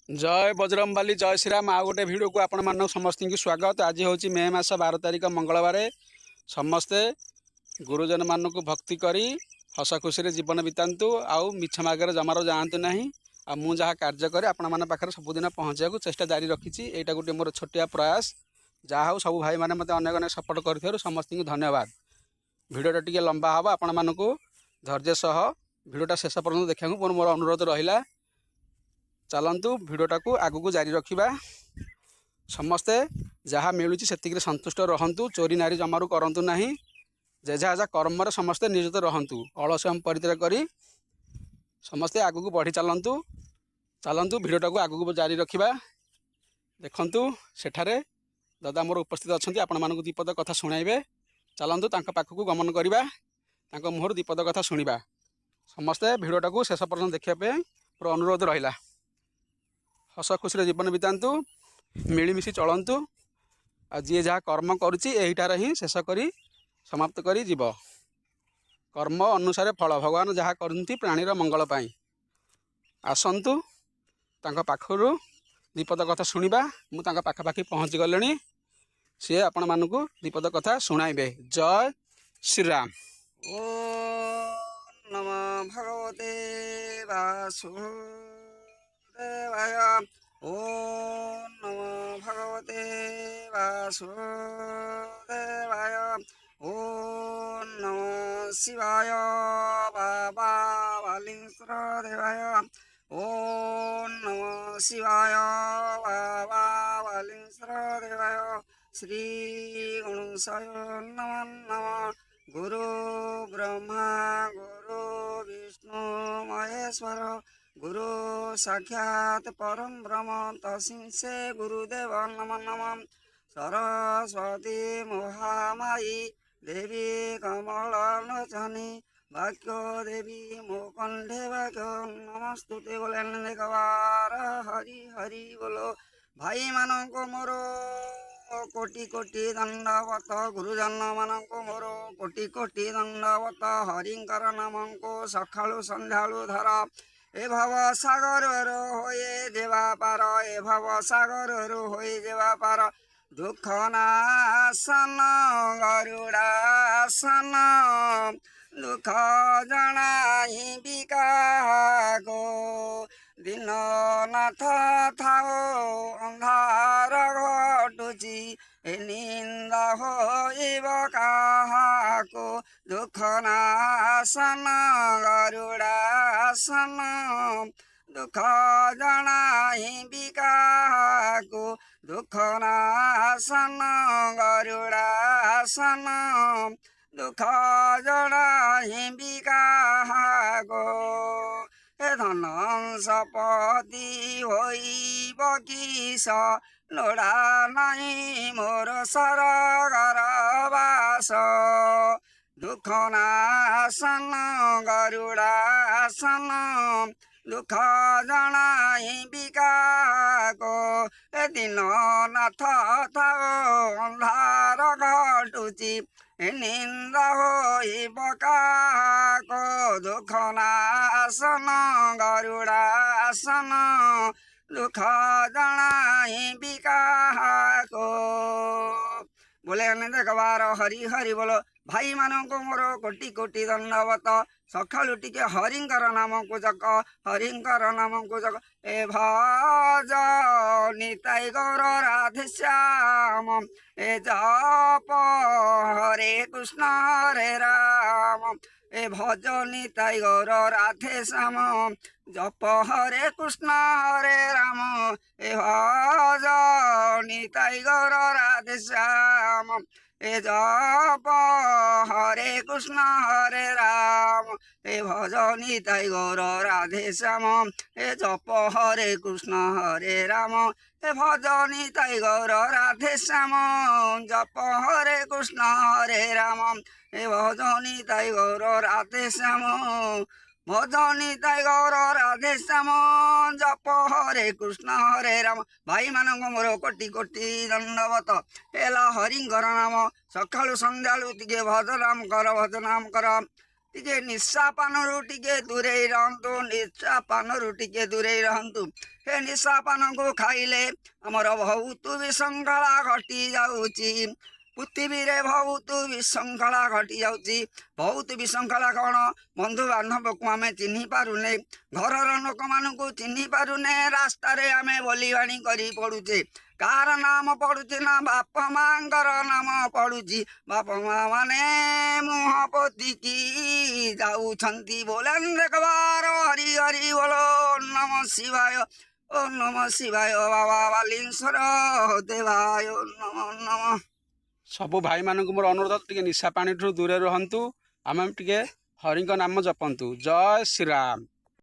जय बजरंगबली जय श्रीराम आउ गोटे भिडियो को आपण मान समस्त की स्वागत। आज हूँ मे मास 12 तारिख मंगलवार। समस्ते गुरुजन मान को भक्ति करी हस खुशी जीवन बितातु आउ मिछ मार्ग जमार जातु ना। आ मु जहाँ कार्य करे आपण मान पाखे सबुदिन पहुँचा चेष्टा जारी रखी। यहाँ गोटे मोर छोटिया प्रयास जहाँ हूँ सब भाई मैंने मत अनेक अनेक सपोर्ट कर समस्त को धन्यवाद। भिडियोटा टी लंबा हम आपण मान धैर्य सह भिडियोटा शेष पर्यटन देखा मोर अनुरोध रहा। चलतु भिडटा को आगू को जारी रखा। समस्ते जहाँ मिलूँ से सन्तुष्ट रहतु। चोरी नारी जमारू करूँ ना। जेझा जेझा कर्म समस्ते नियोजित रहतु। अलस्यम परित्याग करी समस्ते आगू को बढ़ी चलतु। चलतु भिडटा को आगू को जारी रखा। देखु सेठारे दादा मोर उपस्थित अच्छा आपण मानक दीपद कथा शुणाइबे। चलतु तांका पाखक गमन करवा मुहर दीपद कथा शुणा। समस्ते भिडटा को शेष पर्यटन देखापी मोर अनुरोध रहा। हस खुशी जीवन बितातु मिलमिशि चलतु। जी जहाँ कर्म करुटार ही शेष करी समाप्त करी जीव। कर्म अनुसार फल भगवान जहाँ करती प्राणीर मंगल पाई। आसतु तांका पाखरु दीपद कथा शुणा। मु तांका पाखापाखि पहुँची गले। सी आपण मानक दीपद कथा शुणाइबे। जय श्रीराम। ओम नमः भगवते वासुदेवाय। ओम नमः भगवते वासुदेवाय। ओम नमः शिवाय बाबा बालिंस्र देवाय। ओम नमः शिवाय बाबा बालिंस्र देवाय। श्री गणेशाय नमः नमः। गुरु ब्रह्मा गुरु विष्णु महेश्वर गुरु साक्षात परम ब्रह्म तस्मै से गुरुदेव नमः नमः। सरस्वती महामाई देवी कमललोचनी वाक्य देवी मोकंठे वाक्य नमस्तुते बोले देखवार हरि हरि बोलो। भाई मानक मोर कोटि कोटि दंडवत। गुरुजन मानक मोर कोटि कोटि दंडवत। हरिंकर नाम को सकाळु संध्याळु धर। ए भव सागर होए जेवा पार। ए भव सागर होए जेवा पार। दुख नाशन गरुड़ासन दुख जनाहि बिकाको। दीननाथ थाओ अंधार घटुची निंदा होइब काहाको। दुख नाशन गरुड़ासन दुख जनाहि बिकाको। दुख नाशन गरुड़ासन दुख जनाहि बिकाको। हे धन सपति होइब किस लोड़ा नहीं मोर सरगर बास। दुख नाशन गरुड़ासन दुख जनाहि बिकाको। ए दीननाथ थाओ अंधार घटुची निंदा होइब काको। दुख नाशन गरुड़ासन दुख जनाहि बिकाको। बोले देखबार हरि हरि बोलो। भाई मानक मोर कोटि कोटि दंडवत। सकाळु टिके हरिंकर नाम को जक हरिंकर नाम को जक। ए भज निताई गौर राधे श्याम। ए जप हरे कृष्ण हरे राम। ए भज निताई गौर राधे श्याम जप हरे कृष्ण हरे राम। ए भज निताई गौर राधे श्याम ए जप हरे कृष्ण हरे राम। ए भज निताई गौर राधे श्याम ए जप हरे कृष्ण हरे राम। ए भज निताई गौर राधे श्याम जप हरे कृष्ण हरे राम। ए भज निताई गौर राधे श्याम भज निताई गौर राधे श्याम जप हरे कृष्ण हरे राम। भाई मानक मोर कोटि कोटि दंडवत। एला हरिंकर नाम सकाळु संध्याळु टिके भज नाम कर भज नाम कर। ଟିକେ ନିଶା ପାନରୁ ଟିକେ ଦୂରେଇ ରହନ୍ତୁ, ନିଶା ପାନରୁ ଟିକେ ଦୂରେଇ ରହନ୍ତୁ। ହେ ନିଶା ପାନକୁ ଖାଇଲେ ଆମର ବହୁତ ବିଶୃଙ୍ଖଳା ଘଟି ଯାଉଛି। ପୃଥିବୀରେ ବହୁତ ବିଶୃଙ୍ଖଳା ଘଟି ଯାଉଛି। ବହୁତ ବିଶୃଙ୍ଖଳା କ'ଣ? ବନ୍ଧୁବାନ୍ଧବକୁ ଆମେ ଚିହ୍ନି ପାରୁନେ, ଘରର ଲୋକମାନଙ୍କୁ ଚିହ୍ନି ପାରୁନେ, ରାସ୍ତାରେ ଆମେ ବୋଲିବାଣୀ କରି ପଡ଼ୁଛେ। କାହାର ନାମ ପଡ଼ୁଛି ନା ବାପା ମାଙ୍କର ନାମ ପଡ଼ୁଛି। ବାପା ମା ମାନେ ମୁହଁ ପୋତିକି ଯାଉଛନ୍ତି। ବୋଲେନ୍ ଦେଖବାର ହରି ହରି ବୋଲ ନମ ଶିବାୟ, ଓ ନମ ଶିବାୟ, ବାବା ବାଲିଶ୍ୱର ଦେବାୟ ନମ ନମ। ସବୁ ଭାଇମାନଙ୍କୁ ମୋର ଅନୁରୋଧ, ଟିକେ ନିଶା ପାଣିଠୁ ଦୂରରେ ରୁହନ୍ତୁ। ଆମେ ଟିକେ ହରିଙ୍କ ନାମ ଜପନ୍ତୁ। ଜୟ ଶ୍ରୀରାମ।